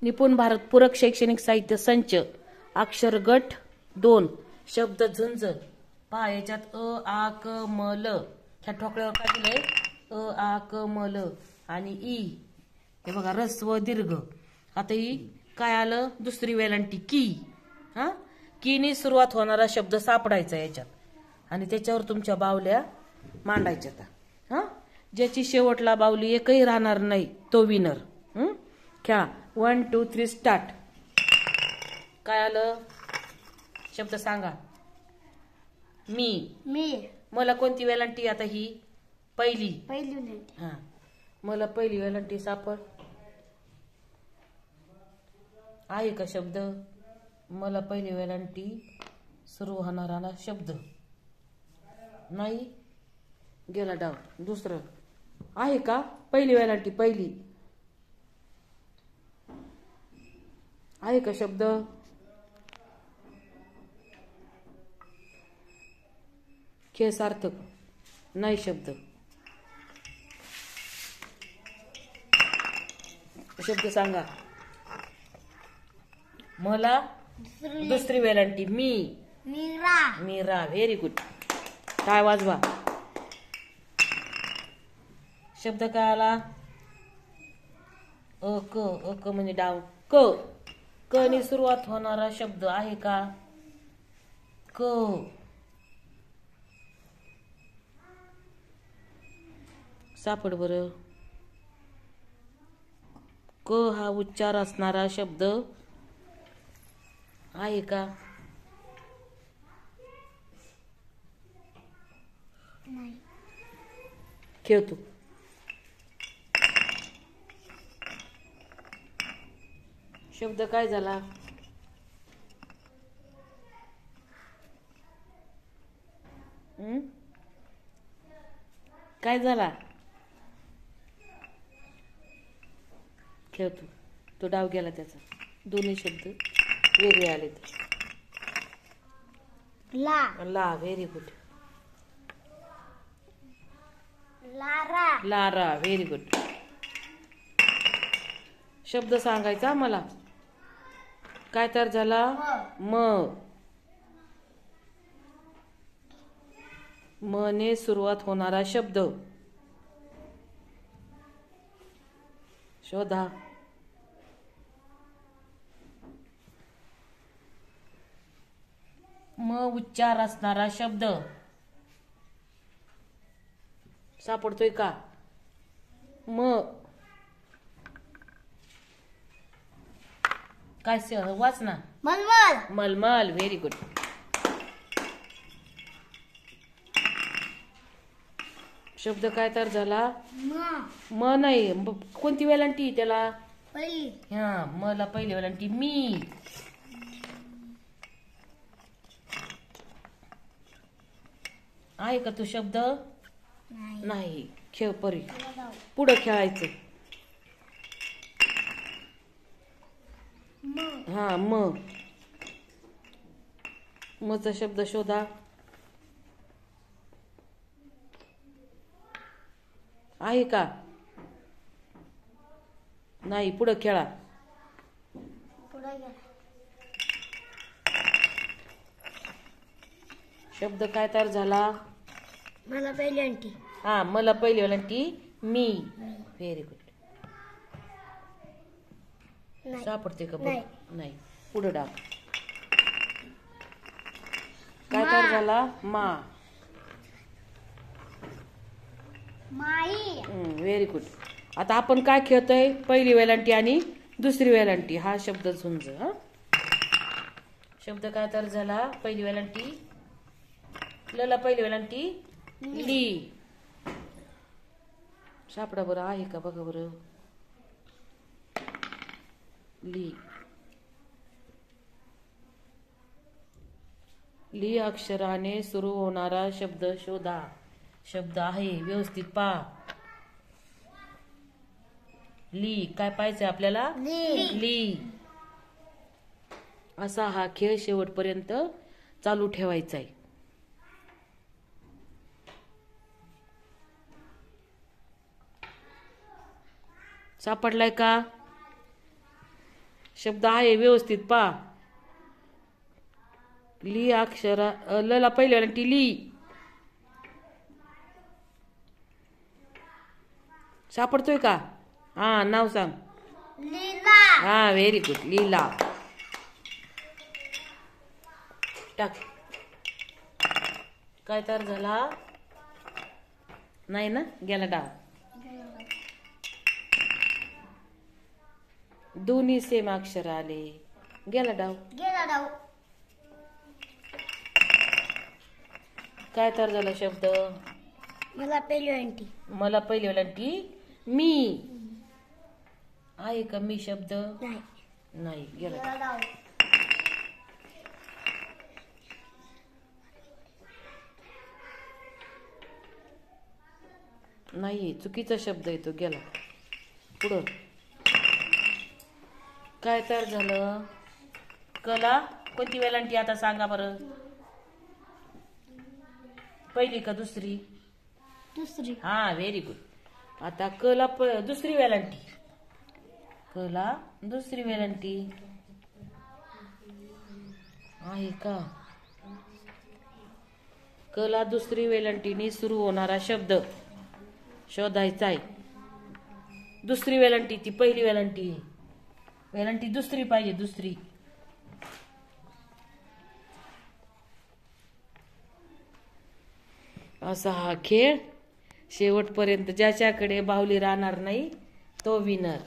निपुण भारत पूरक शैक्षणिक साहित्य संच अक्षर गट 2 शब्द झुंज पहा याच्यात अ आ क म ल ह्या ठोकळ्यावर काय दिलंय अ आ क म ल आणि ई हे बघा रस्व दीर्घ आता ही काय आलं दुसरी वेलांटी की हा कीने सुरुवात होणारा शब्द सापडायचा याच्यात आणि त्याच्यावर तुमच्या बावल्या मांडायच्या हा ज्याची शेवटला बावली एकही राहणार नाही तो विनर खेळा 1 2 3 स्टार्ट काय आलं शब्द सांगा मी मला कोणती वेलांटी आता ही पहिली हा मला पहिली वेलांटी सापड आहे का शब्द मला पहिली वेलांटी सुरू होणारा शब्द नाही गेला डाव दुसरं आहे का पहिली वेलांटी पहिली आहे का शब्द खेळ सार्थक नाही शब्द शब्द सांगा मला दुसरी वेलांटी मीरा व्हेरी गुड काय वाजवा शब्द काय आला अ क म्हणजे डाव क ने सुरुवात होणारा शब्द आहे का क सापड बरं क हा उच्चार असणारा शब्द आहे का खेळ तू शब्द काय झाला काय झाला खेळ तू तो डाव गेला त्याचा दोन्ही शब्द वेगळे आले ला very good Lara very good शब्द सांगायचा मला काय तर झाला म ने सुरुवात होणारा शब्द शोधा म उच्चार असणारा शब्द सापडतोय का काय वाच ना मलमल व्हेरी गुड शब्द काय तर झाला म नाही कोणती वेलांटी त्याला पहिली हा मला पहिली वेलांटी मी आहे का तो शब्द नाही खेळ परी पुढं खेळायचं हा मचा शब्द शोधा आहे का नाही पुढं खेळा शब्द काय तर झाला मला पहिली अंटी हा मला पहिली वेलांटी मी व्हेरी गुड सापडते का बघ नाही पुढं डाग काय तर झाला व्हेरी गुड आता आपण काय खेळतोय पहिली वेलांटी आणि दुसरी वेलांटी हा शब्द झुंज हा शब्द काय तर झाला पहिली वेलांटी लला पहिली वेलांटी ली सापडा बरं आहे का बघा बरं ली अक्षराने सुरू होणारा शब्द शोधा शब्द आहे व्यवस्थित पहा ली काय पाहिजे आपल्याला ली असा हा खेळ शेवटपर्यंत चालू ठेवायचा आहे सापडलाय का शब्द आहे व्यवस्थित पा. ली अक्षरा ल ला पहिली वेलांटी ली. सापडतोय का? हा नाव सांग. लीला. हा व्हेरी गुड लीला. टाक. काय तर झाला नाही ना गेला डाव. दोन्ही सेम अक्षर आले गेला डाव. गेला डाव. काय तर झाला शब्द. मला पहिली आंटी. मला पहिली वेलांटी मी. आहे का मी शब्द? नाही. नाही गेला. गेला डाव. नाही चुकीचा शब्द आहे तो गेला. पुढं काय तर झालं. कला कोणती वेलांटी आता सांगा बरं. पहिली का दुसरी? दुसरी. हा व्हेरी गुड. आता कला दुसरी वेलांटी. कला दुसरी वेलांटी आहे का? कला दुसरी वेलांटीने सुरू होणारा शब्द शोधायचा आहे. दुसरी वेलांटी ती पहिली वेलांटी. वेलांटी दुसरी पाहिजे दुसरी. असा हा खेळ शेवटपर्यंत ज्याच्याकडे बाहुली राहणार नाही तो विनर.